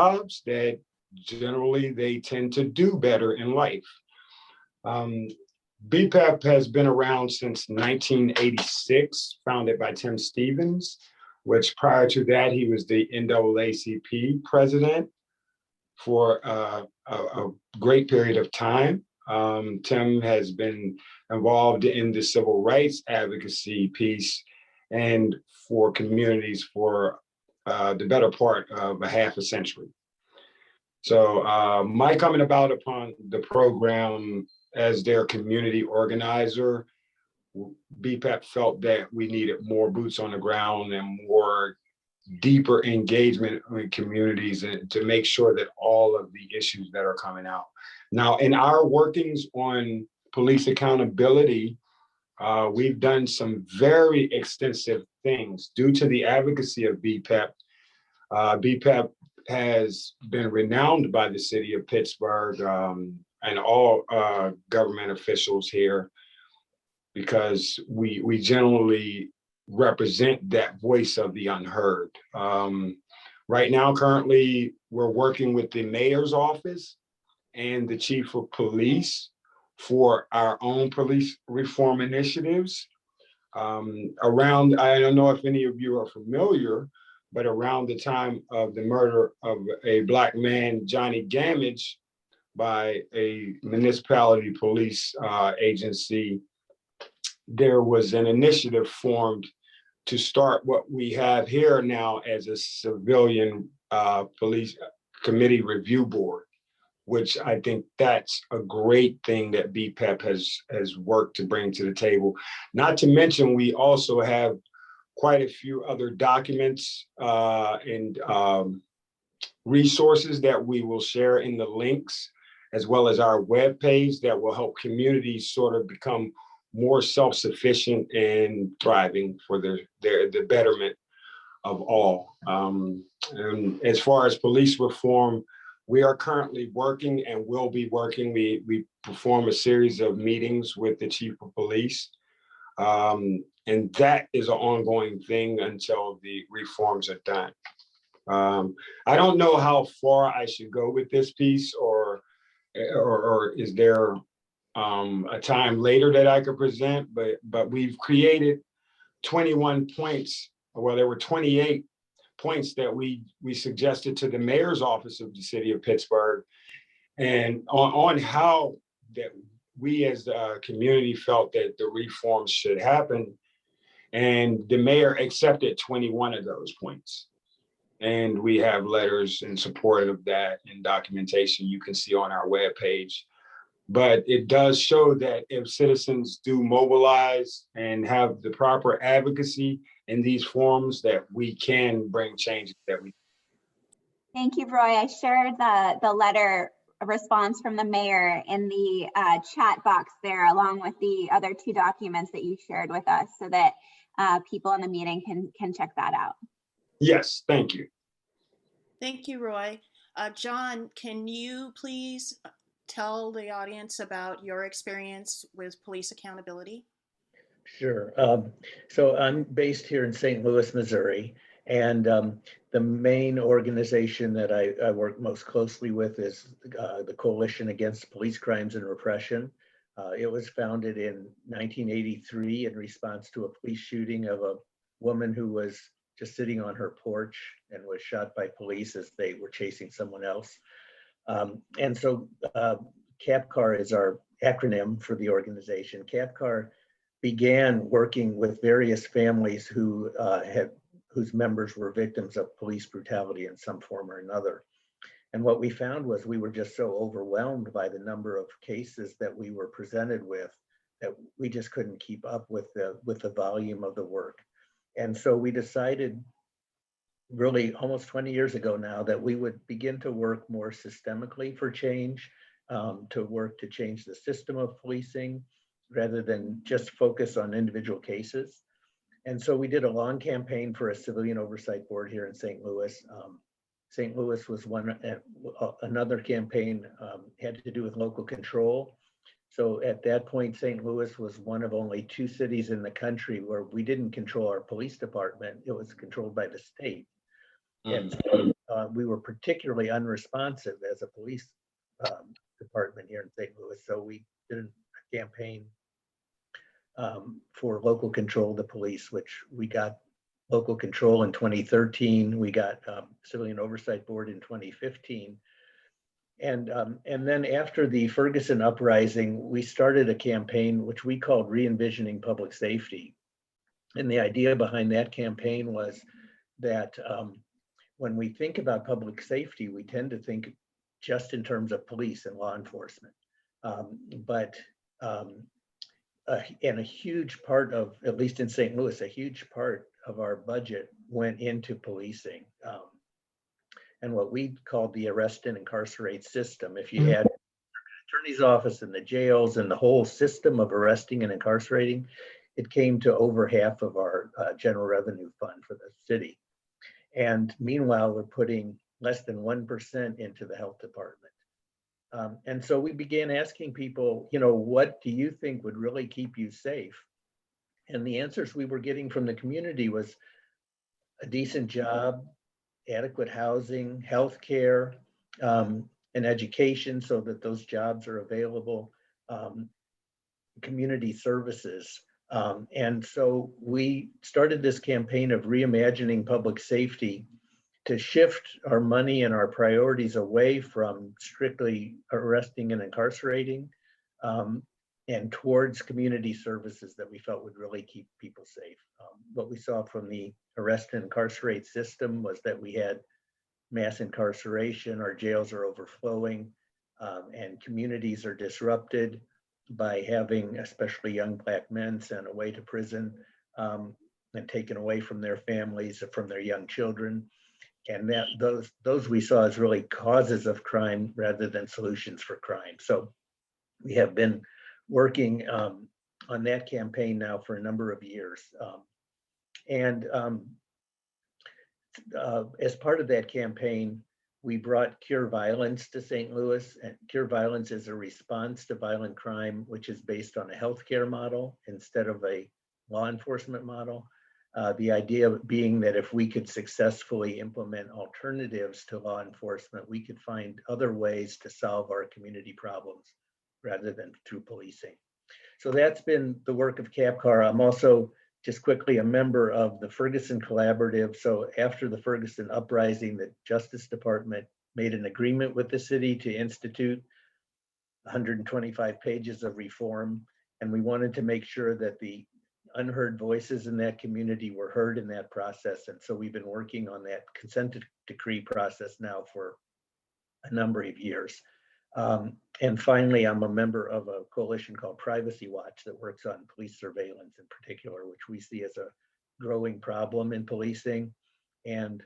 jobs, that generally they tend to do better in life. BPAP has been around since 1986, founded by Tim Stevens, which prior to that, he was the NAACP president for a great period of time. Tim has been involved in the civil rights advocacy piece and for communities for the better part of a half a century. So my coming about upon the program as their community organizer, BPAP felt that we needed more boots on the ground and more deeper engagement with communities and to make sure that all of the issues that are coming out. Now, in our workings on police accountability, we've done some very extensive things due to the advocacy of BPAP. BPAP has been renowned by the city of Pittsburgh and all government officials here because we generally represent that voice of the unheard. Right now, currently, we're working with the mayor's office and the chief of police for our own police reform initiatives. Around, I don't know if any of you are familiar, but around the time of the murder of a Black man, Johnny Gamage, by a municipality police agency, there was an initiative formed to start what we have here now as a civilian police committee review board, which I think that's a great thing that BPAP has worked to bring to the table. Not to mention, we also have quite a few other documents and resources that we will share in the links, as well as our webpage that will help communities sort of become more self-sufficient and thriving for the betterment of all. And as far as police reform, we are currently working and will be working. We perform a series of meetings with the chief of police. And that is an ongoing thing until the reforms are done. I don't know how far I should go with this piece, or is there a time later that I could present, but we've created 21 points. Well, there were 28 points that we suggested to the mayor's office of the city of Pittsburgh, and on how that we as a community felt that the reforms should happen. And the mayor accepted 21 of those points. And we have letters in support of that and documentation you can see on our webpage. But it does show that if citizens do mobilize and have the proper advocacy in these forums, that we can bring changes that we. Thank you, Roy. I shared the letter response from the mayor in the chat box there, along with the other two documents that you shared with us, so that people in the meeting can check that out. Yes, thank you. Thank you, Roy. John, can you please tell the audience about your experience with police accountability? Sure. So I'm based here in St. Louis, Missouri, and the main organization that I work most closely with is the Coalition Against Police Crimes and Repression. It was founded in 1983 in response to a police shooting of a woman who was just sitting on her porch and was shot by police as they were chasing someone else. And so CAPCAR is our acronym for the organization. CAPCAR began working with various families whose members were victims of police brutality in some form or another. And what we found was we were just so overwhelmed by the number of cases that we were presented with that we just couldn't keep up with the volume of the work. And so we decided really almost 20 years ago now that we would begin to work more systemically for change, to work to change the system of policing rather than just focus on individual cases. And so we did a long campaign for a civilian oversight board here in St. Louis. St. Louis was one, another campaign had to do with local control. So at that point, St. Louis was one of only 2 cities in the country where we didn't control our police department. It was controlled by the state. And so we were particularly unresponsive as a police department here in St. Louis. So we did a campaign for local control of the police, which we got local control in 2013. We got Civilian Oversight Board in 2015. And then after the Ferguson uprising, we started a campaign which we called Re-envisioning Public Safety. And the idea behind that campaign was that when we think about public safety, we tend to think just in terms of police and law enforcement. And a huge part of, at least in St. Louis, a huge part of our budget went into policing. And what we called the arrest and incarcerate system. If you add the attorney's office and the jails and the whole system of arresting and incarcerating, it came to over half of our general revenue fund for the city. And meanwhile, we're putting less than 1% into the health department. And so we began asking people, what do you think would really keep you safe? And the answers we were getting from the community was a decent job, adequate housing, healthcare, and education so that those jobs are available, community services. And so we started this campaign of reimagining public safety to shift our money and our priorities away from strictly arresting and incarcerating and towards community services that we felt would really keep people safe. What we saw from the arrest and incarcerate system was that we had mass incarceration, our jails are overflowing, and communities are disrupted by having especially young Black men sent away to prison and taken away from their families, from their young children. And those we saw as really causes of crime rather than solutions for crime. So we have been working on that campaign now for a number of years. As part of that campaign, we brought Cure Violence to St. Louis. And Cure Violence is a response to violent crime, which is based on a healthcare model instead of a law enforcement model. The idea being that if we could successfully implement alternatives to law enforcement, we could find other ways to solve our community problems rather than through policing. So that's been the work of CAPCAR. I'm also just quickly a member of the Ferguson Collaborative. So after the Ferguson uprising, the Justice Department made an agreement with the city to institute 125 pages of reform. And we wanted to make sure that the unheard voices in that community were heard in that process. And so we've been working on that consent decree process now for a number of years. And finally, I'm a member of a coalition called Privacy Watch that works on police surveillance in particular, which we see as a growing problem in policing. And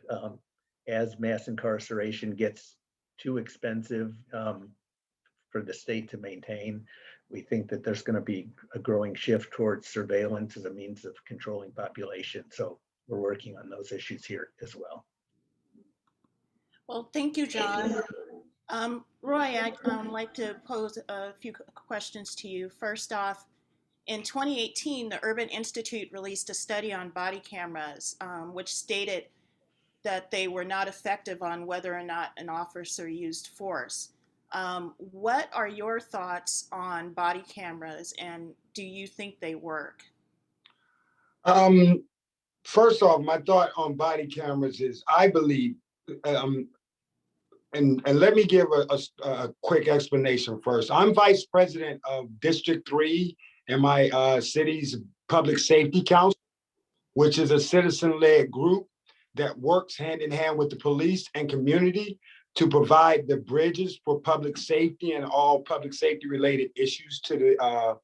as mass incarceration gets too expensive for the state to maintain, we think that there's going to be a growing shift towards surveillance as a means of controlling population. So we're working on those issues here as well. Well, thank you, John. Roy, I'd like to pose a few questions to you. First off, in 2018, the Urban Institute released a study on body cameras, which stated that they were not effective on whether or not an officer used force. What are your thoughts on body cameras, and do you think they work? First off, my thought on body cameras is I believe, and let me give a quick explanation first. I'm vice president of District 3 in my city's Public Safety Council, which is a citizen-led group that works hand in hand with the police and community to provide the bridges for public safety and all public safety related issues to the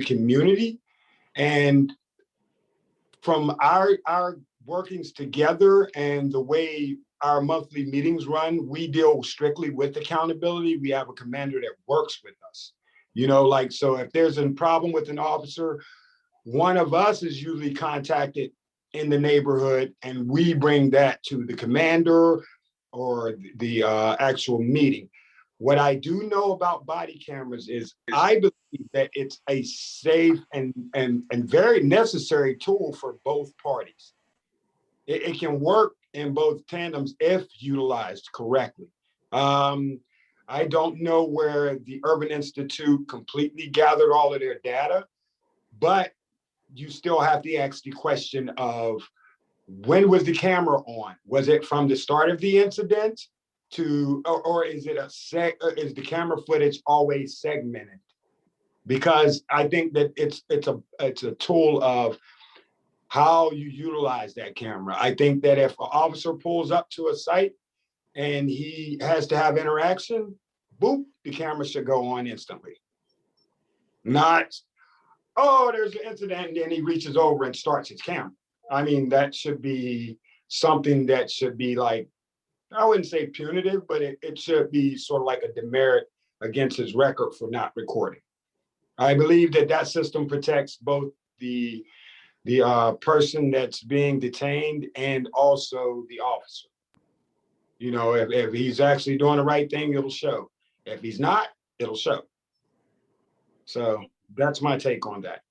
community. And from our workings together and the way our monthly meetings run, we deal strictly with accountability. We have a commander that works with us. So if there's a problem with an officer, one of us is usually contacted in the neighborhood and we bring that to the commander or the actual meeting. What I do know about body cameras is I believe that it's a safe and very necessary tool for both parties. It can work in both tandems if utilized correctly. I don't know where the Urban Institute completely gathered all of their data, but you still have to ask the question of when was the camera on? Was it from the start of the incident to, or is it is the camera footage always segmented? Because I think that it's a tool of how you utilize that camera. I think that if an officer pulls up to a site and he has to have interaction, boop, the camera should go on instantly. Not, oh, there's an incident, and then he reaches over and starts his camera. I mean, that should be something that should be like, I wouldn't say punitive, but it should be sort of like a demerit against his record for not recording. I believe that that system protects both the person that's being detained and also the officer. You know, if he's actually doing the right thing, it'll show. If he's not, it'll show. So that's my take on that.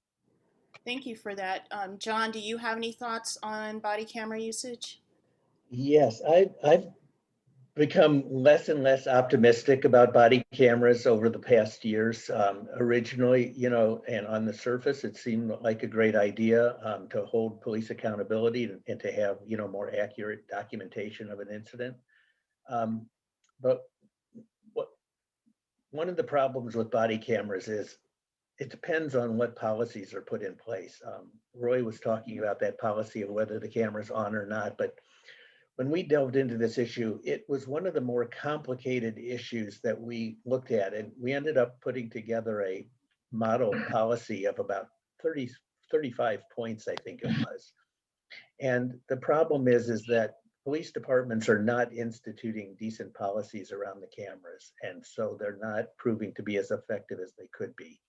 Thank you for that. John, do you have any thoughts on body camera usage? Yes, I've become less and less optimistic about body cameras over the past years. Originally, you know, and on the surface, it seemed like a great idea to hold police accountability and to have, you know, more accurate documentation of an incident. But one of the problems with body cameras is it depends on what policies are put in place. Roy was talking about that policy of whether the camera's on or not, but when we delved into this issue, it was one of the more complicated issues that we looked at, and we ended up putting together a model policy of about 35 points, I think it was. And the problem is that police departments are not instituting decent policies around the cameras, and so they're not proving to be as effective as they could be.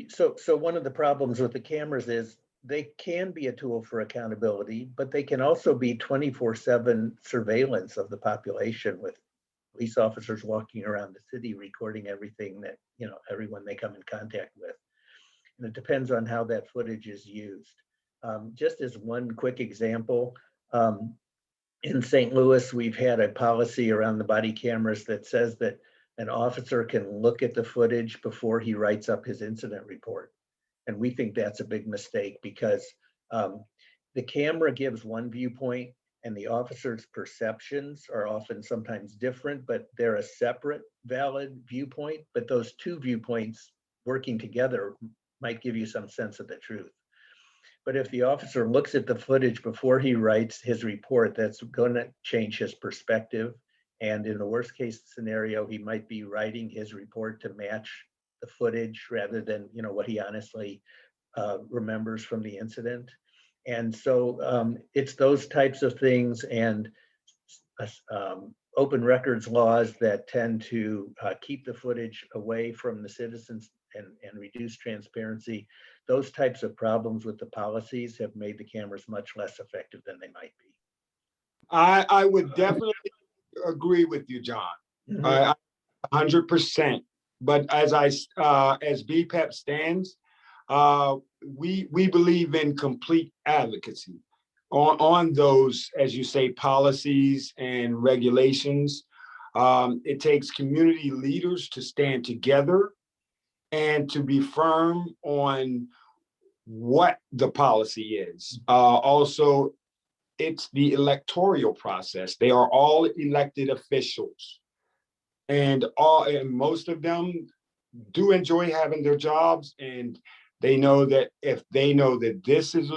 So one of the problems with the cameras is they can be a tool for accountability, but they can also be 24/7 surveillance of the population, with police officers walking around the city recording everything that, you know, everyone they come in contact with. And it depends on how that footage is used. Just as one quick example, in St. Louis, we've had a policy around the body cameras that says that an officer can look at the footage before he writes up his incident report. And we think that's a big mistake because the camera gives one viewpoint and the officer's perceptions are often sometimes different, but they're a separate valid viewpoint. But those two viewpoints working together might give you some sense of the truth. But if the officer looks at the footage before he writes his report, that's going to change his perspective. And in the worst case scenario, he might be writing his report to match the footage rather than, you know, what he honestly remembers from the incident. And so it's those types of things and open records laws that tend to keep the footage away from the citizens and reduce transparency. Those types of problems with the policies have made the cameras much less effective than they might be. I would definitely agree with you, John. 100%. But as BPEP stands, we believe in complete advocacy on those, as you say, policies and regulations. It takes community leaders to stand together and to be firm on what the policy is. Also, it's the electoral process. They are all elected officials. And most of them do enjoy having their jobs, and they know that if they know that this is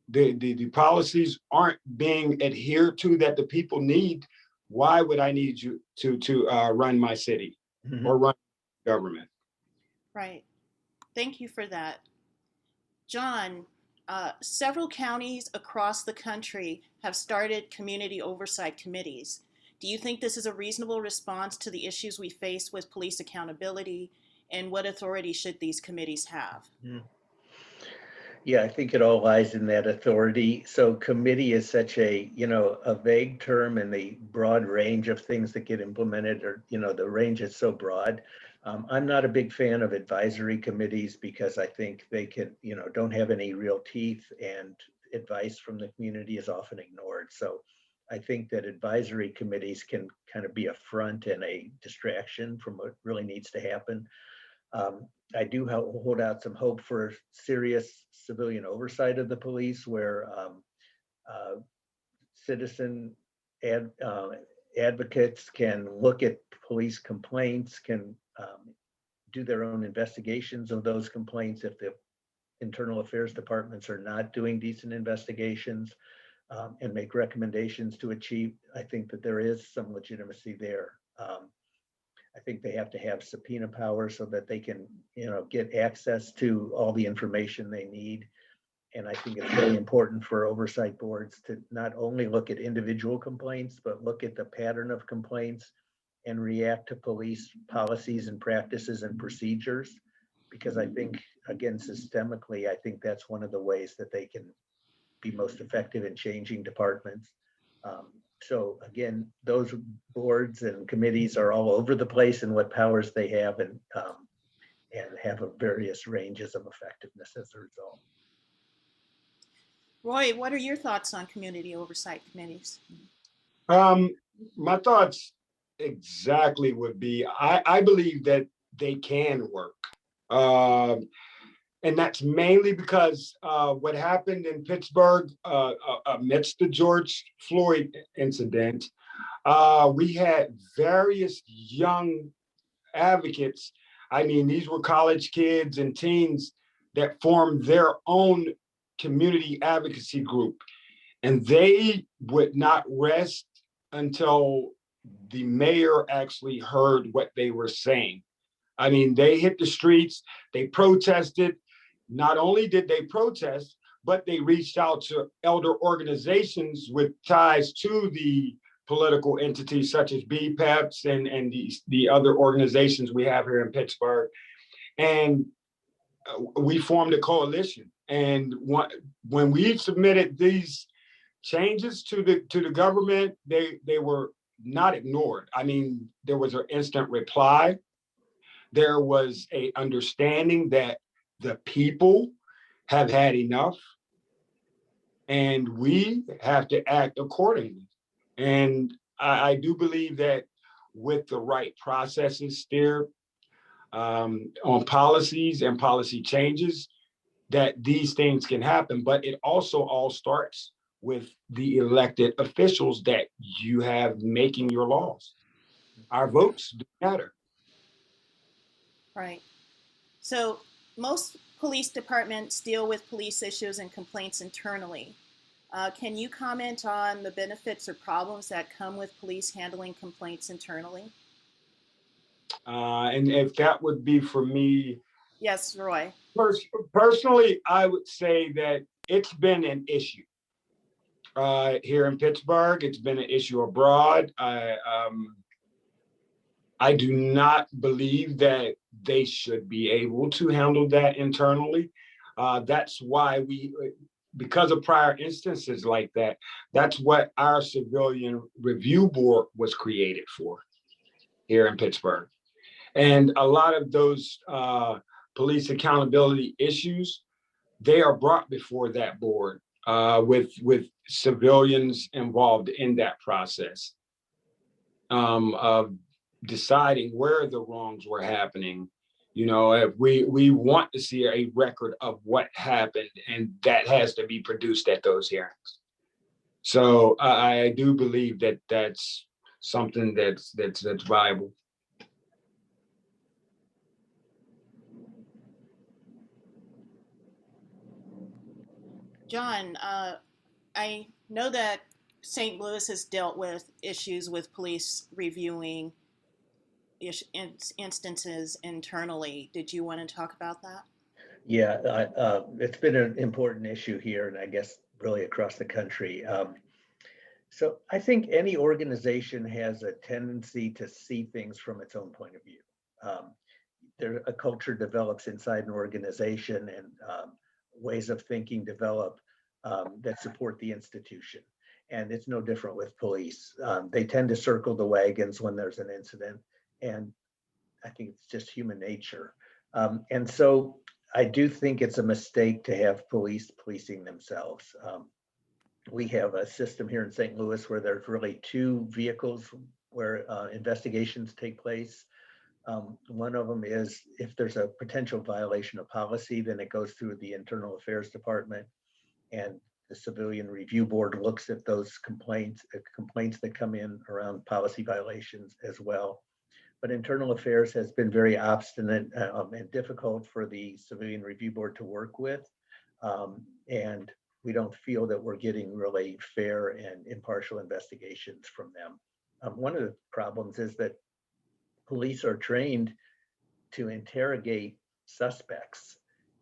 the policies aren't being adhered to that the people need, why would I need you to run my city or run government? Right. Thank you for that. John, several counties across the country have started community oversight committees. Do you think this is a reasonable response to the issues we face with police accountability, and what authority should these committees have? Yeah, I think it all lies in that authority. So committee is such a, you know, a vague term, and the broad range of things that get implemented, or, you know, the range is so broad. I'm not a big fan of advisory committees because I think they can, don't have any real teeth, and advice from the community is often ignored. So I think that advisory committees can kind of be a front and a distraction from what really needs to happen. I do hold out some hope for serious civilian oversight of the police, where citizen advocates can look at police complaints, can do their own investigations of those complaints if the internal affairs departments are not doing decent investigations, and make recommendations to achieve. I think that there is some legitimacy there. I think they have to have subpoena power so that they can, get access to all the information they need. And I think it's really important for oversight boards to not only look at individual complaints, but look at the pattern of complaints and react to police policies and practices and procedures. Because I think, again, systemically, I think that's one of the ways that they can be most effective in changing departments. So again, those boards and committees are all over the place in what powers they have, and have a various ranges of effectiveness as a result. Roy, what are your thoughts on community oversight committees? My thoughts exactly would be, I believe that they can work. And that's mainly because what happened in Pittsburgh amidst the George Floyd incident, we had various young advocates. I mean, these were college kids and teens that formed their own community advocacy group. And they would not rest until the mayor actually heard what they were saying. I mean, they hit the streets, they protested. Not only did they protest, but they reached out to elder organizations with ties to the political entities such as BPEPs and the other organizations we have here in Pittsburgh. And we formed a coalition. And when we submitted these changes to the government, they were not ignored. I mean, there was an instant reply. There was a understanding that the people have had enough, and we have to act accordingly. And I do believe that with the right processes steered on policies and policy changes, that these things can happen. But it also all starts with the elected officials that you have making your laws. Our votes do matter. Right. So most police departments deal with police issues and complaints internally. Can you comment on the benefits or problems that come with police handling complaints internally? And if that would be for me, Yes, Roy. personally, I would say that it's been an issue here in Pittsburgh. It's been an issue abroad. I do not believe that they should be able to handle that internally. That's why because of prior instances like that, that's what our civilian review board was created for here in Pittsburgh. And a lot of those police accountability issues, they are brought before that board with civilians involved in that process of deciding where the wrongs were happening. If we want to see a record of what happened, and that has to be produced at those hearings. So I do believe that that's something that's viable. John, I know that St. Louis has dealt with issues with police reviewing instances internally. Did you want to talk about that? Yeah, it's been an important issue here, and I guess really across the country. So I think any organization has a tendency to see things from its own point of view. A culture develops inside an organization, and ways of thinking develop that support the institution. And it's no different with police. They tend to circle the wagons when there's an incident, and I think it's just human nature. And so I do think it's a mistake to have police policing themselves. We have a system here in St. Louis where there's really two vehicles where investigations take place. One of them is if there's a potential violation of policy, then it goes through the Internal Affairs Department, and the Civilian Review Board looks at those complaints that come in around policy violations as well. But Internal Affairs has been very obstinate and difficult for the Civilian Review Board to work with. And we don't feel that we're getting really fair and impartial investigations from them. One of the problems is that police are trained to interrogate suspects.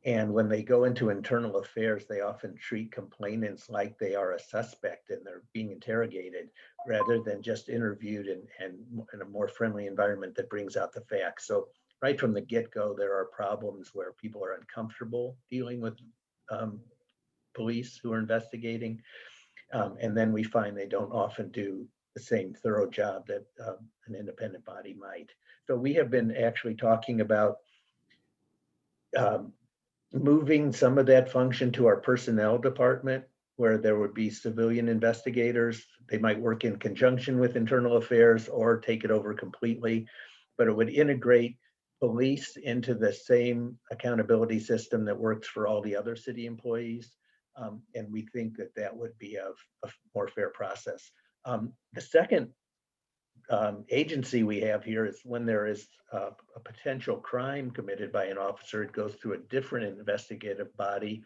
And when they go into internal affairs, they often treat complainants like they are a suspect and they're being interrogated rather than just interviewed and in a more friendly environment that brings out the facts. So right from the get-go, there are problems where people are uncomfortable dealing with police who are investigating. And then we find they don't often do the same thorough job that an independent body might. So we have been actually talking about moving some of that function to our personnel department, where there would be civilian investigators. They might work in conjunction with internal affairs or take it over completely, but it would integrate police into the same accountability system that works for all the other city employees. And we think that that would be a more fair process. The second agency we have here is when there is a potential crime committed by an officer, it goes through a different investigative body.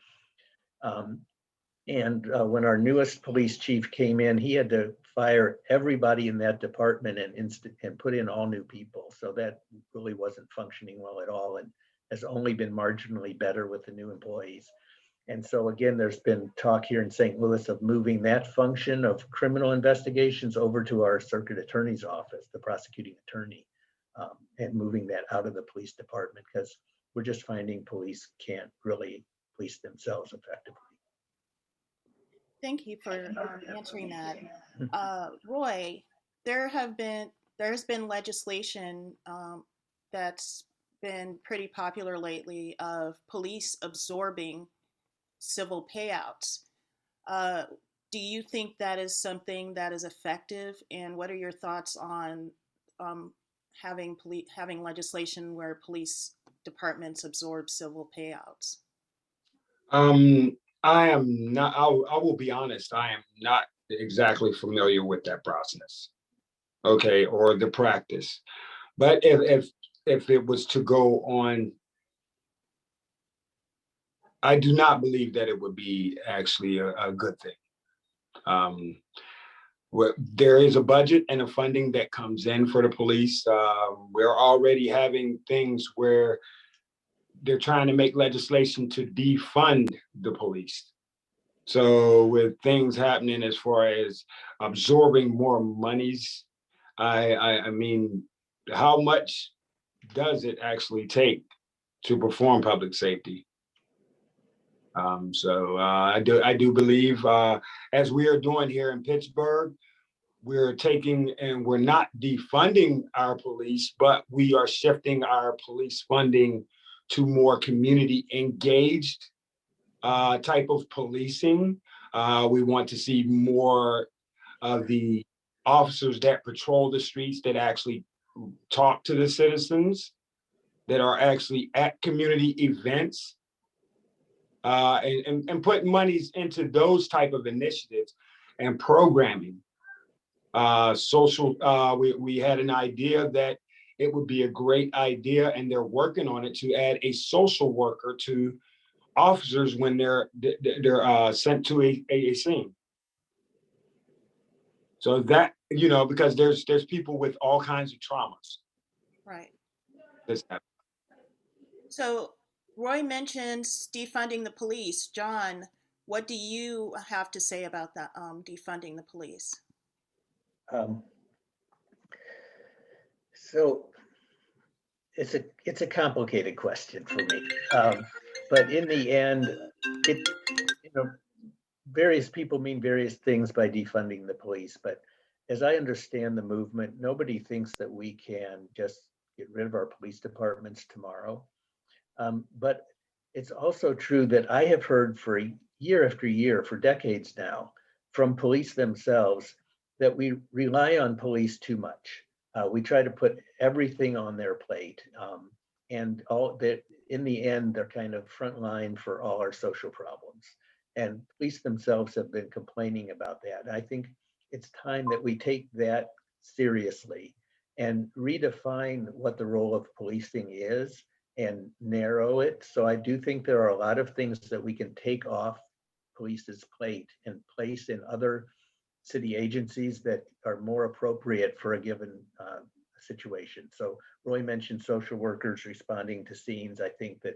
When our newest police chief came in, he had to fire everybody in that department and put in all new people. So that really wasn't functioning well at all and has only been marginally better with the new employees. And so again, there's been talk here in St. Louis of moving that function of criminal investigations over to our circuit attorney's office, the prosecuting attorney, and moving that out of the police department because we're just finding police can't really police themselves effectively. Thank you for answering that. Roy, there's been legislation that's been pretty popular lately of police absorbing civil payouts. Do you think that is something that is effective? And what are your thoughts on having legislation where police departments absorb civil payouts? I am not, I will be honest, I am not exactly familiar with that process. Okay, or the practice. But if it was to go on, I do not believe that it would be actually a good thing. There is a budget and a funding that comes in for the police. We're already having things where they're trying to make legislation to defund the police. So with things happening as far as absorbing more monies, I mean, how much does it actually take to perform public safety? I do believe, as we are doing here in Pittsburgh, we're taking and we're not defunding our police, but we are shifting our police funding to more community engaged type of policing. We want to see more of the officers that patrol the streets that actually talk to the citizens, that are actually at community events, and put monies into those type of initiatives and programming. We had an idea that it would be a great idea, and they're working on it, to add a social worker to officers when they're sent to a scene. So that, because there's people with all kinds of traumas. Right. That's happening. So Roy mentions defunding the police. John, what do you have to say about that, defunding the police? So it's a complicated question for me, but in the end, various people mean various things by defunding the police. But as I understand the movement, nobody thinks that we can just get rid of our police departments tomorrow. But it's also true that I have heard for year after year, for decades now, from police themselves, that we rely on police too much. We try to put everything on their plate, and all that in the end, they're kind of frontline for all our social problems. And police themselves have been complaining about that. I think it's time that we take that seriously and redefine what the role of policing is and narrow it. So I do think there are a lot of things that we can take off police's plate and place in other city agencies that are more appropriate for a given situation. So Roy mentioned social workers responding to scenes. I think that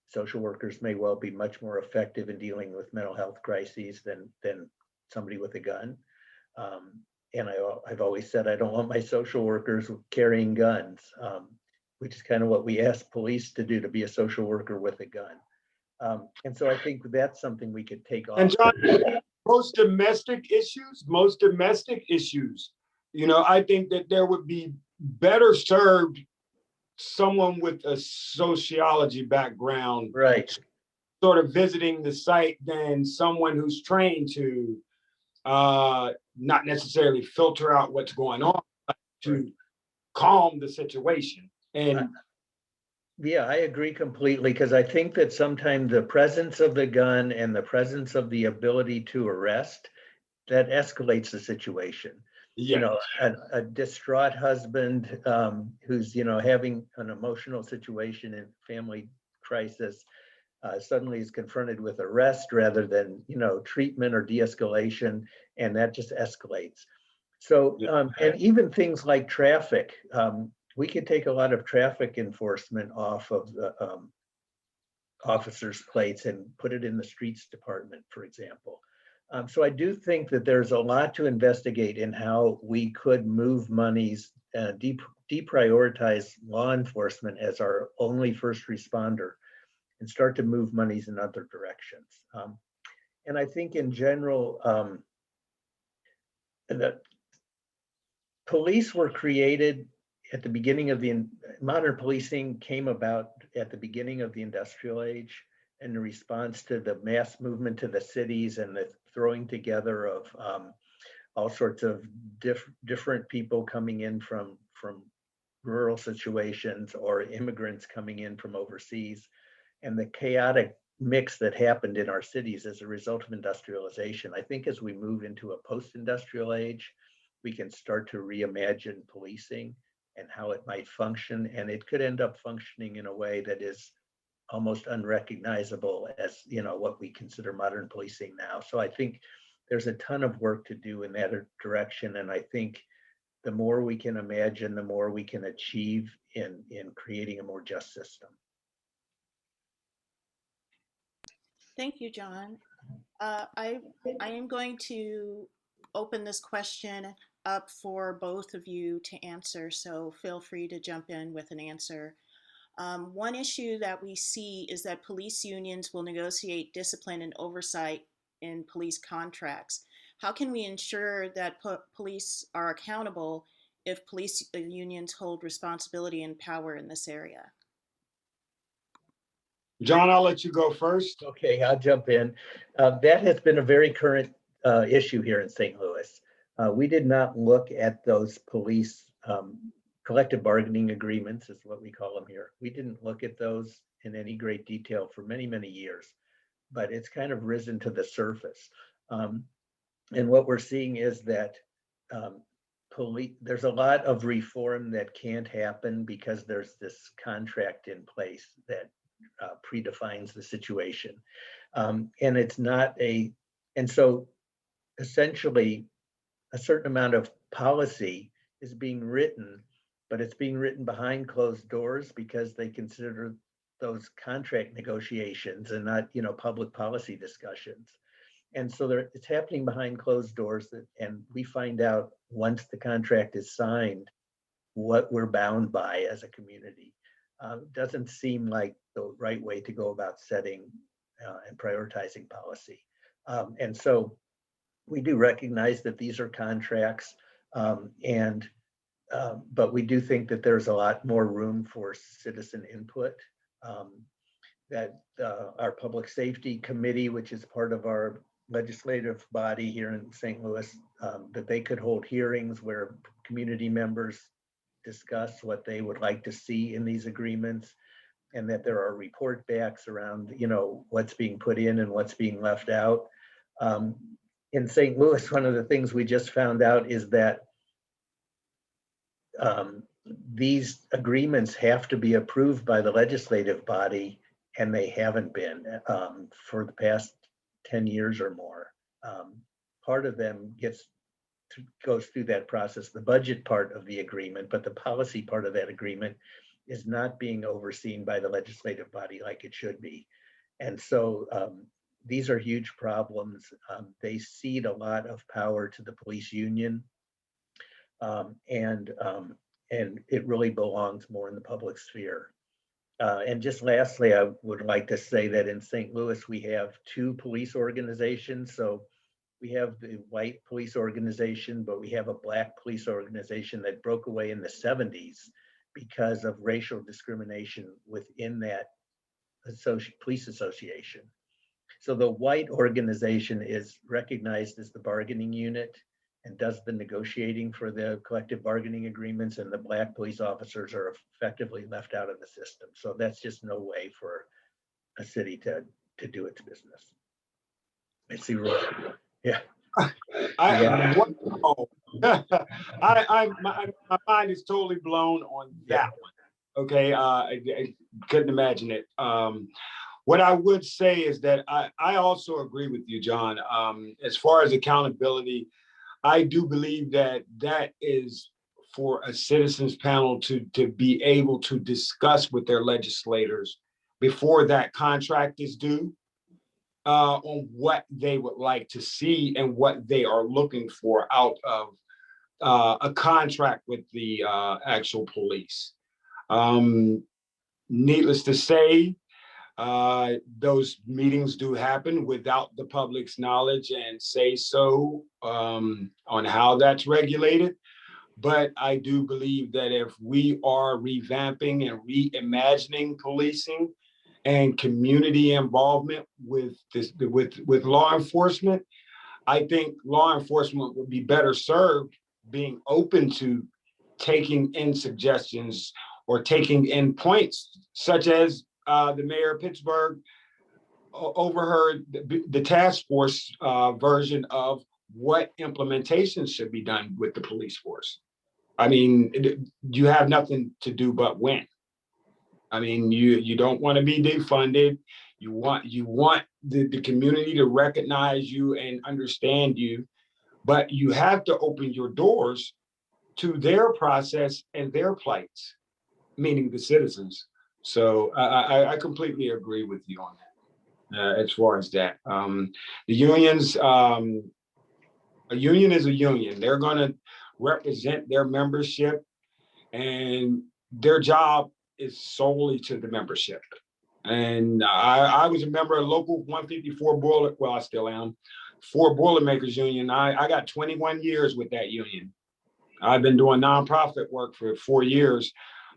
social workers may well be much more effective in dealing with mental health crises than somebody with a gun. And I've always said I don't want my social workers carrying guns, which is kind of what we ask police to do, to be a social worker with a gun. And so I think that's something we could take off. And John, most domestic issues, you know, I think that there would be better served someone with a sociology background, Right. sort of visiting the site than someone who's trained to not necessarily filter out what's going on, but to calm the situation. And yeah, I agree completely, because I think that sometimes the presence of the gun and the presence of the ability to arrest, that escalates the situation. yeah, You know, a distraught husband who's, you know, having an emotional situation and family crisis suddenly is confronted with arrest rather than, you know, treatment or de-escalation, and that just escalates. So, and even things like traffic, we could take a lot of traffic enforcement off of the officers' plates and put it in the streets department, for example. So I do think that there's a lot to investigate in how we could move monies, deprioritize law enforcement as our only first responder, and start to move monies in other directions. And I think in general, the police were created at the beginning of modern policing came about at the beginning of the industrial age, in response to the mass movement to the cities and the throwing together of all sorts of different people coming in from rural situations, or immigrants coming in from overseas, and the chaotic mix that happened in our cities as a result of industrialization. I think as we move into a post-industrial age, we can start to reimagine policing and how it might function, and it could end up functioning in a way that is almost unrecognizable as, you know, what we consider modern policing now. So I think there's a ton of work to do in that direction, and I think the more we can imagine, the more we can achieve in creating a more just system. Thank you, John. I am going to open this question up for both of you to answer, so feel free to jump in with an answer. One issue that we see is that police unions will negotiate discipline and oversight in police contracts. How can we ensure that police are accountable if police unions hold responsibility and power in this area? John, I'll let you go first. Okay, I'll jump in. That has been a very current issue here in St. Louis. We did not look at those police collective bargaining agreements, is what we call them here. We didn't look at those in any great detail for many, many years, but it's kind of risen to the surface. And what we're seeing is that there's a lot of reform that can't happen because there's this contract in place that predefines the situation. And it's not and so essentially a certain amount of policy is being written, but it's being written behind closed doors because they consider those contract negotiations and not, you know, public policy discussions. And so it's happening behind closed doors, and we find out once the contract is signed what we're bound by as a community. Doesn't seem like the right way to go about setting and prioritizing policy. And so we do recognize that these are contracts, and but we do think that there's a lot more room for citizen input. That our public safety committee, which is part of our legislative body here in St. Louis, that they could hold hearings where community members discuss what they would like to see in these agreements, and that there are report backs around, what's being put in and what's being left out. In St. Louis, one of the things we just found out is that these agreements have to be approved by the legislative body, and they haven't been for the past 10 years or more. Part of them goes through that process, the budget part of the agreement, but the policy part of that agreement is not being overseen by the legislative body like it should be. And so these are huge problems. They cede a lot of power to the police union, and it really belongs more in the public sphere. And just lastly, I would like to say that in St. Louis, we have 2 police organizations. So we have the white police organization, but we have a black police organization that broke away in the 70s because of racial discrimination within that police association. So the white organization is recognized as the bargaining unit and does the negotiating for the collective bargaining agreements, and the black police officers are effectively left out of the system. So that's just no way for a city to do its business. I see, Roy. Yeah. My mind is totally blown on that one. Okay, I couldn't imagine it. What I would say is that I also agree with you, John. As far as accountability, I do believe that is for a citizens panel to be able to discuss with their legislators before that contract is due, on what they would like to see and what they are looking for out of a contract with the actual police. Needless to say, those meetings do happen without the public's knowledge and say so on how that's regulated. But I do believe that if we are revamping and reimagining policing and community involvement with law enforcement, I think law enforcement would be better served being open to taking in suggestions or taking in points, such as the mayor of Pittsburgh overheard the task force version of what implementations should be done with the police force. I mean, you have nothing to do but win. I mean, you don't want to be defunded. You want the community to recognize you and understand you, but you have to open your doors to their process and their plights, meaning the citizens. So I completely agree with you on that. As far as that, the unions, a union is a union. They're going to represent their membership, and their job is solely to the membership. And I was a member of local 154 boiler. Well, I still am. 4 Boilermakers Union. I got 21 years with that union. I've been doing nonprofit work for 4 years,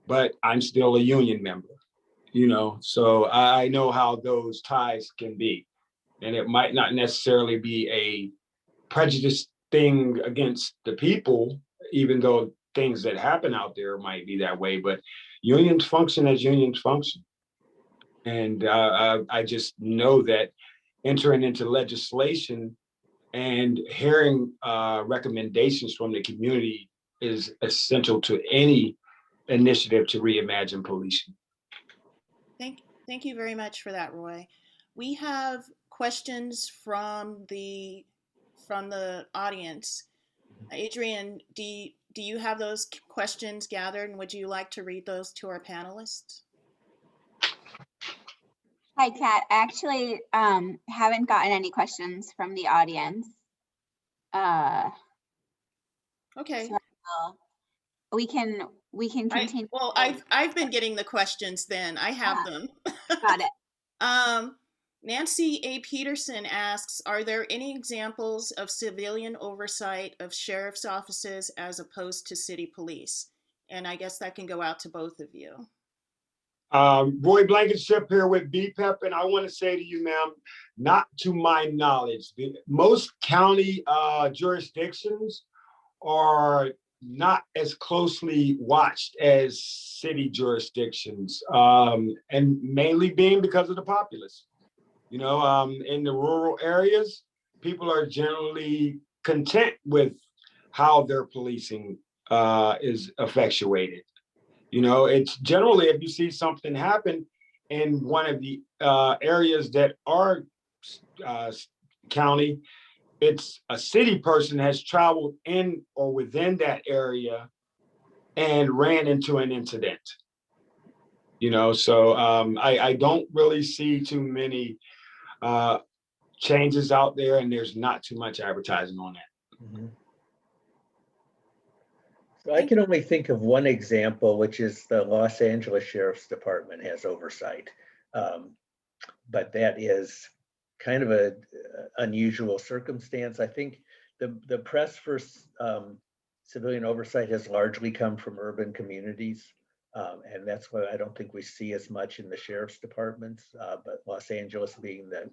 but I'm still a union member. So I know how those ties can be, and it might not necessarily be a prejudice thing against the people, even though things that happen out there might be that way. But unions function as unions function. And I just know that entering into legislation and hearing recommendations from the community is essential to any initiative to reimagine policing. Thank you very much for that, Roy. We have questions from the audience. Adrienne, do you have those questions gathered, and would you like to read those to our panelists? Hi, Kat. I actually haven't gotten any questions from the audience. Okay. So we can continue. I've been getting the questions then. I have them. Got it. Nancy A. Peterson asks, are there any examples of civilian oversight of sheriff's offices as opposed to city police? And I guess that can go out to both of you. Roy Blankenship here with BPEP, and I want to say to you, ma'am, not to my knowledge, most county jurisdictions are not as closely watched as city jurisdictions, and mainly being because of the populace. You know, in the rural areas, people are generally content with how their policing is effectuated. You know, it's generally if you see something happen in one of the areas that are uh, county, it's a city person has traveled in or within that area and ran into an incident. You know, so I don't really see too many changes out there, and there's not too much advertising on that. Mhm. So I can only think of one example, which is the Los Angeles Sheriff's Department has oversight. But that is kind of a unusual circumstance. I think the press for civilian oversight has largely come from urban communities. And that's why I don't think we see as much in the sheriff's departments, but Los Angeles being the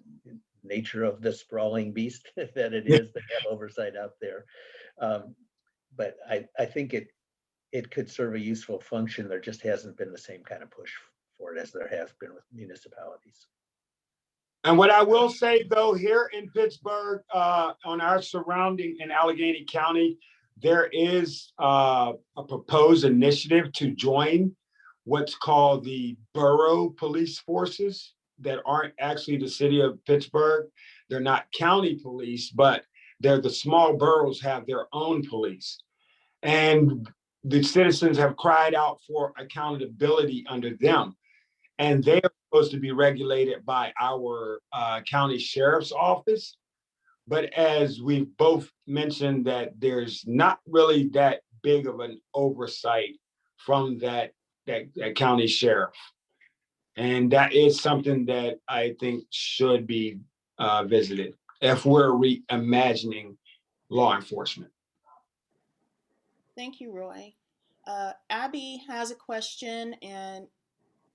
nature of the sprawling beast that it is, they have oversight out there. But I think it could serve a useful function. There just hasn't been the same kind of push for it as there has been with municipalities. And what I will say, though, here in Pittsburgh, on our surrounding in Allegheny County, there is a proposed initiative to join what's called the borough police forces that aren't actually the city of Pittsburgh. They're not county police, but they're the small boroughs have their own police. And the citizens have cried out for accountability under them. And they are supposed to be regulated by our county sheriff's office. But as we've both mentioned, that there's not really that big of an oversight from that county sheriff. And that is something that I think should be visited if we're reimagining law enforcement. Thank you, Roy. Abby has a question, and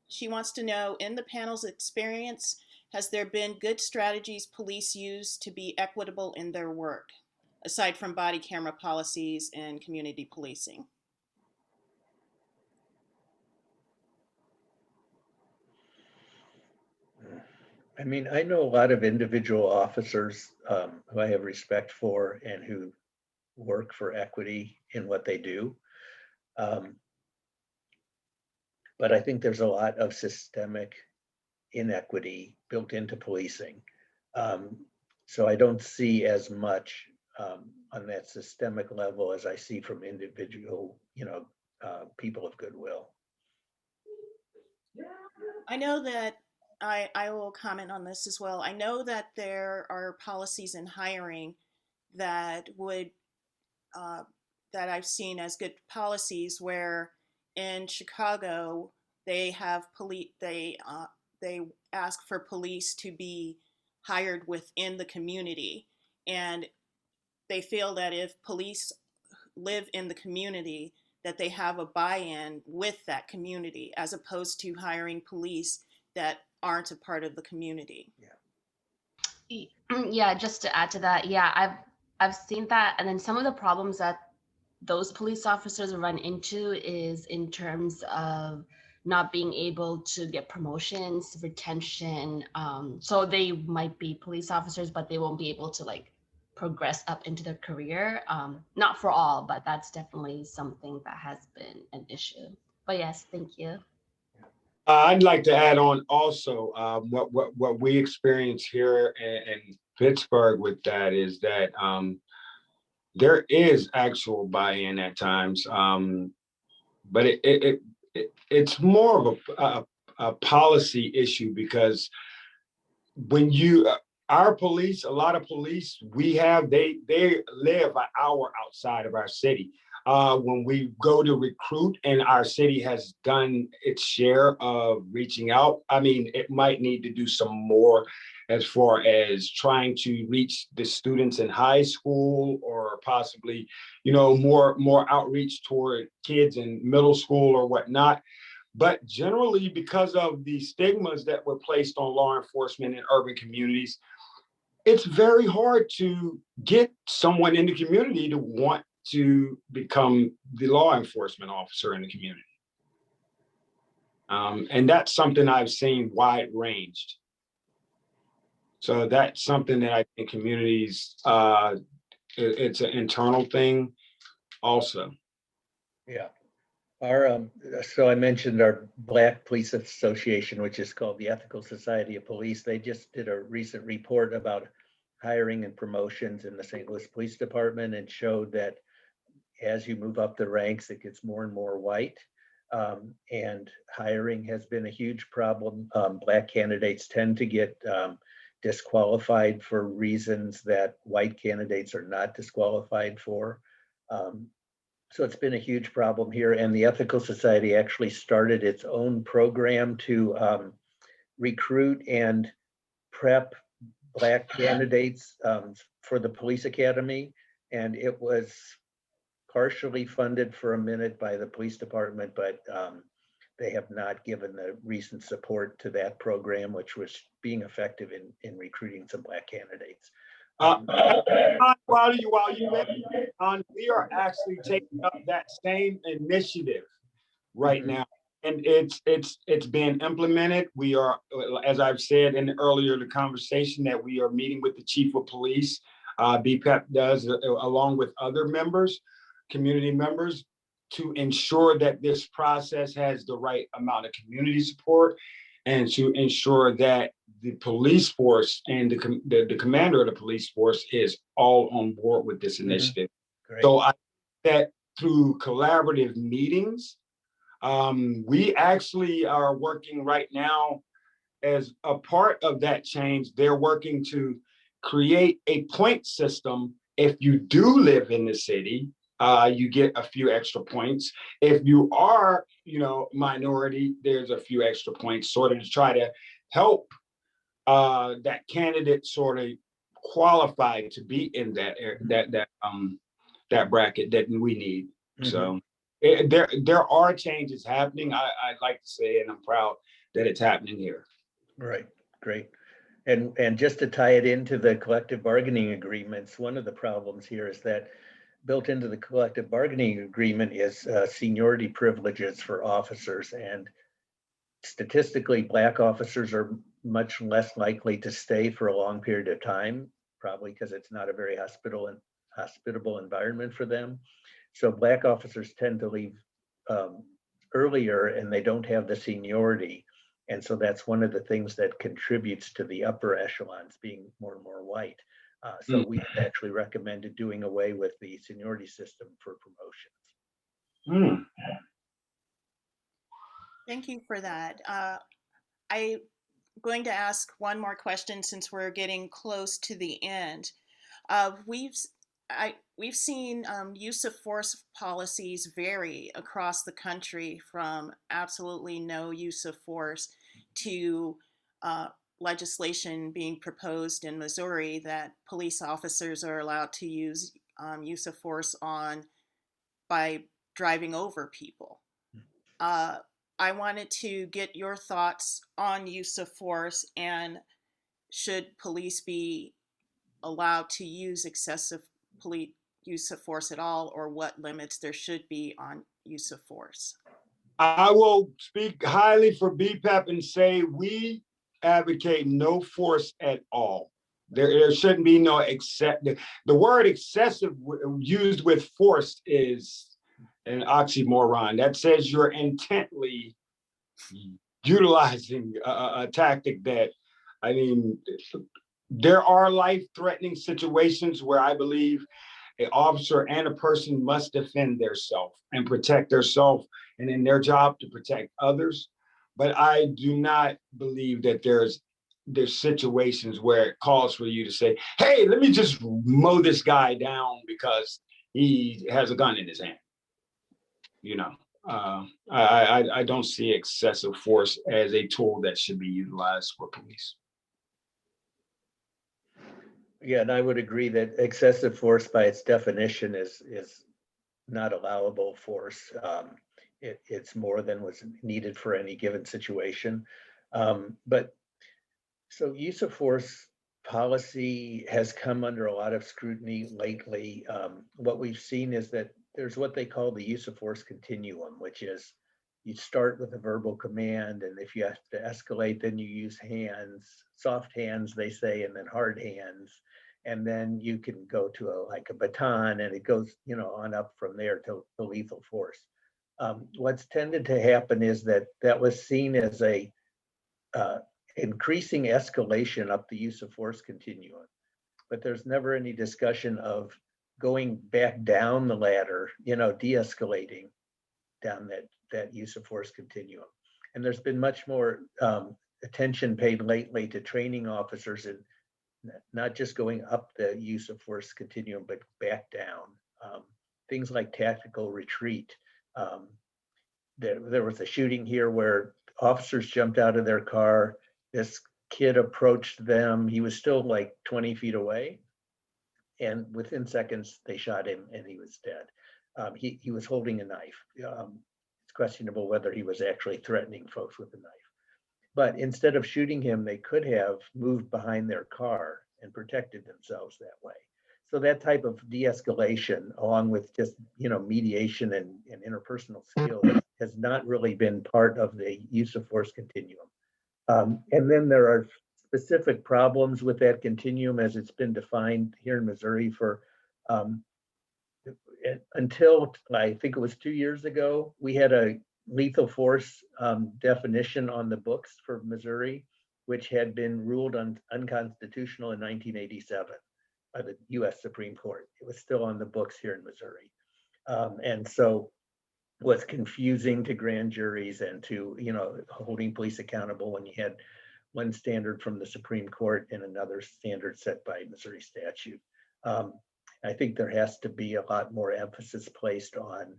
she wants to know, in the panel's experience, has there been good strategies police use to be equitable in their work, aside from body camera policies and community policing? I mean, I know a lot of individual officers who I have respect for and who work for equity in what they do. But I think there's a lot of systemic inequity built into policing. So I don't see as much on that systemic level as I see from individual, people of goodwill. I know that I will comment on this as well. I know that there are policies in hiring that would that I've seen as good policies, where in Chicago they have they ask for police to be hired within the community, and they feel that if police live in the community, that they have a buy-in with that community, as opposed to hiring police that aren't a part of the community. Yeah, just to add to that, yeah, I've seen that, and then some of the problems that those police officers run into is in terms of not being able to get promotions, retention. So they might be police officers, but they won't be able to progress up into their career. Not for all, but that's definitely something that has been an issue. But yes, thank you. I'd like to add on also what we experience here in Pittsburgh with that is that there is actual buy-in at times, but it's more of a policy issue, because when our police, a lot of police they live an hour outside of our city. When we go to recruit and our city has done its share of reaching out, I mean, it might need to do some more as far as trying to reach the students in high school, or possibly, more outreach toward kids in middle school or whatnot. But generally, because of the stigmas that were placed on law enforcement in urban communities, it's very hard to get someone in the community to want to become the law enforcement officer in the community. And that's something I've seen wide ranged. So that's something that I think communities, it's an internal thing also. Yeah. So I mentioned our Black Police Association, which is called the Ethical Society of Police. They just did a recent report about hiring and promotions in the St. Louis Police Department, and showed that as you move up the ranks, it gets more and more white. And hiring has been a huge problem. Black candidates tend to get disqualified for reasons that white candidates are not disqualified for. So it's been a huge problem here, and the Ethical Society actually started its own program to recruit and prep Black candidates for the police academy, and it was partially funded for a minute by the police department, but they have not given the recent support to that program, which was being effective in recruiting some Black candidates. While you mentioned, we are actually taking up that same initiative right now, and it's being implemented. We are, as I've said in earlier the conversation, that we are meeting with the chief of police. BPEP does, along with other members, community members, to ensure that this process has the right amount of community support, and to ensure that the police force and the commander of the police force is all on board with this initiative. Great. So I think that through collaborative meetings, we actually are working right now as a part of that change. They're working to create a point system. If you do live in the city, you get a few extra points. If you are, minority, there's a few extra points, sort of to try to help that candidate sort of qualify to be in that that bracket that we need. So there are changes happening. I'd like to say, and I'm proud that it's happening here. Right, great. And just to tie it into the collective bargaining agreements, one of the problems here is that built into the collective bargaining agreement is seniority privileges for officers. And statistically, Black officers are much less likely to stay for a long period of time, probably because it's not a very hospitable environment for them. So Black officers tend to leave earlier, and they don't have the seniority. And so that's one of the things that contributes to the upper echelons being more and more white. So we actually recommended doing away with the seniority system for promotions. Thank you for that. I'm going to ask one more question since we're getting close to the end. We've seen use of force policies vary across the country, from absolutely no use of force to legislation being proposed in Missouri that police officers are allowed to use use of force by driving over people. I wanted to get your thoughts on use of force, and should police be allowed to use excessive use of force at all, or what limits there should be on use of force? I will speak highly for BPEP and say we advocate no force at all. There shouldn't be no the word excessive used with force is an oxymoron. That says you're intently utilizing a tactic that, there are life-threatening situations where I believe an officer and a person must defend themselves and protect themselves, and in their job to protect others. But I do not believe that there's situations where it calls for you to say, hey, let me just mow this guy down because he has a gun in his hand. I don't see excessive force as a tool that should be utilized for police. Yeah, and I would agree that excessive force by its definition is not allowable force. It's more than was needed for any given situation. But so use of force policy has come under a lot of scrutiny lately. What we've seen is that there's what they call the use of force continuum, which is you start with a verbal command, and if you have to escalate, then you use hands, soft hands, they say, and then hard hands. And then you can go to like a baton, and it goes, on up from there to lethal force. What's tended to happen is that was seen as a increasing escalation up the use of force continuum, but there's never any discussion of going back down the ladder, de-escalating down that use of force continuum. And there's been much more attention paid lately to training officers and not just going up the use of force continuum, but back down. Things like tactical retreat. There was a shooting here where officers jumped out of their car. This kid approached them. He was still like 20 feet away. And within seconds, they shot him and he was dead. He was holding a knife. It's questionable whether he was actually threatening folks with a knife. But instead of shooting him, they could have moved behind their car and protected themselves that way. So that type of de-escalation, along with just mediation and interpersonal skills, has not really been part of the use of force continuum. And then there are specific problems with that continuum as it's been defined here in Missouri for until I think it was 2 years ago, we had a lethal force definition on the books for Missouri, which had been ruled unconstitutional in 1987 by the US Supreme Court. It was still on the books here in Missouri. And so was confusing to grand juries and to, holding police accountable when you had one standard from the Supreme Court and another standard set by Missouri statute. I think there has to be a lot more emphasis placed on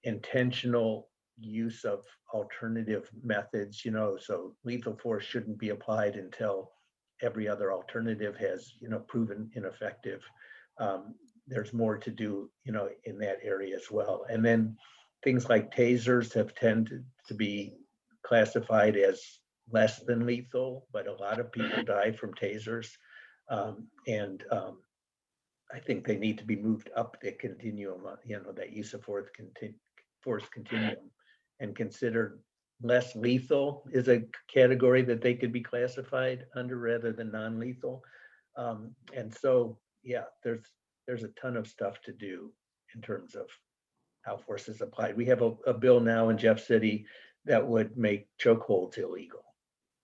intentional use of alternative methods, so lethal force shouldn't be applied until every other alternative has, proven ineffective. There's more to do, in that area as well. And then things like tasers have tended to be classified as less than lethal, but a lot of people die from tasers. I think they need to be moved up the continuum, that use of force continuum, and considered less lethal is a category that they could be classified under rather than non-lethal. And so, yeah, there's a ton of stuff to do in terms of how force is applied. We have a bill now in Jeff City that would make chokeholds illegal,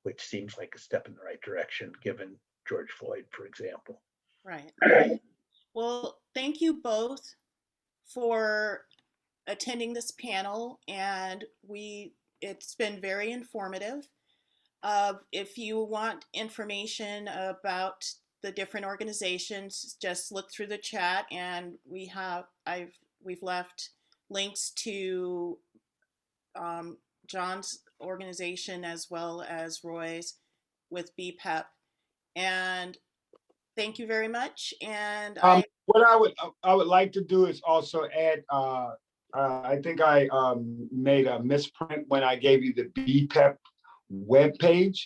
which seems like a step in the right direction, given George Floyd, for example. Right. Well, thank you both for attending this panel, and it's been very informative. If you want information about the different organizations, just look through the chat, and we've left links to John's organization as well as Roy's with BPEP. And thank you very much. And what I would like to do is also add. I think I made a misprint when I gave you the BPEP webpage.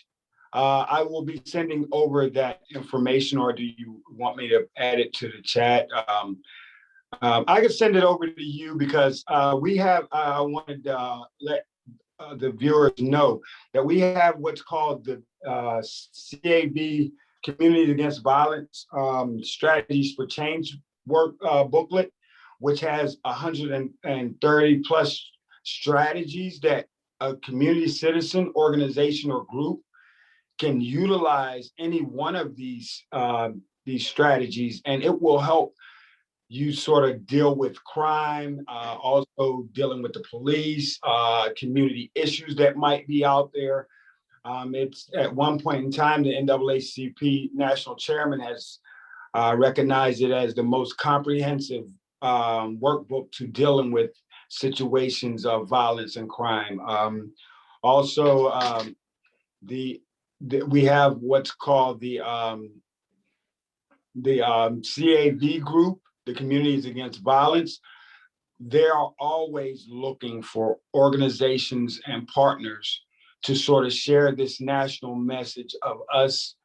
I will be sending over that information, or do you want me to add it to the chat? I can send it over to you because we have. I wanted to let the viewers know that we have what's called the CAB Communities Against Violence Strategies for Change work booklet, which has 130 plus strategies that a community citizen, organization, or group can utilize any one of these strategies, and it will help you sort of deal with crime, also dealing with the police, community issues that might be out there. It's at one point in time, the NAACP national chairman has recognized it as the most comprehensive workbook to dealing with situations of violence and crime. Also, we have what's called the the CAV group, the Communities Against Violence, they are always looking for organizations and partners to sort of share this national message of us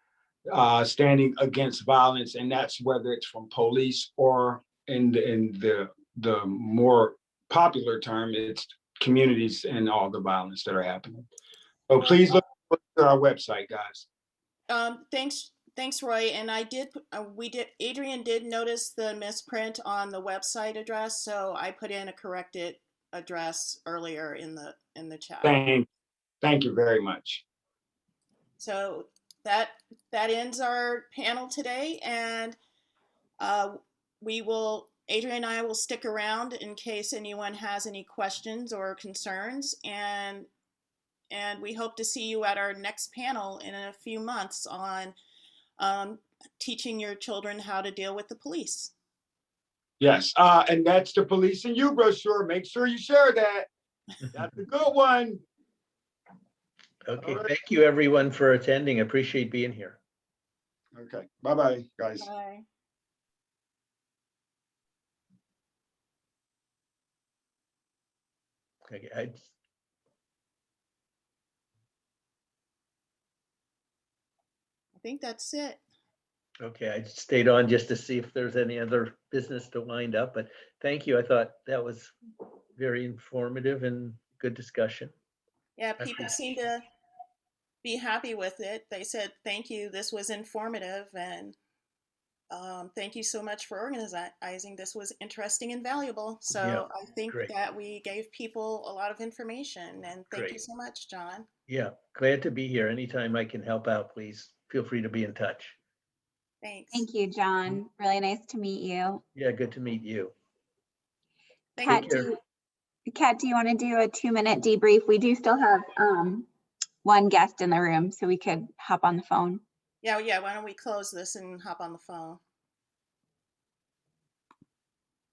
standing against violence, and that's whether it's from police or in the more popular term, it's communities and all the violence that are happening. So please look at our website, guys. Thanks, Roy. And Adrienne did notice the misprint on the website address, so I put in a corrected address earlier in the chat. Thank you very much. So that ends our panel today, and Adrienne and I will stick around in case anyone has any questions or concerns, and we hope to see you at our next panel in a few months on teaching your children how to deal with the police. Yes, and that's the Police and You brochure. Make sure you share that. That's a good one. Okay, All right. thank you everyone for attending. I appreciate being here. Okay, bye-bye, guys. Bye. Okay, I think that's it. okay, I stayed on just to see if there's any other business to wind up, but thank you. I thought that was very informative and good discussion. Yeah, people seem to be happy with it. They said, thank you, this was informative, and thank you so much for organizing. This was interesting and valuable. So Yeah, I think great. that we gave people a lot of information, and thank you Great. so much, John. Yeah, glad to be here. Anytime I can help out, please feel free to be in touch. Thanks. Thank you, John. Really nice to meet you. Yeah, good to meet you. Kat, Take care. do you want to do a 2-minute debrief? We do still have one guest in the room, so we could hop on the phone. Yeah, why don't we close this and hop on the phone?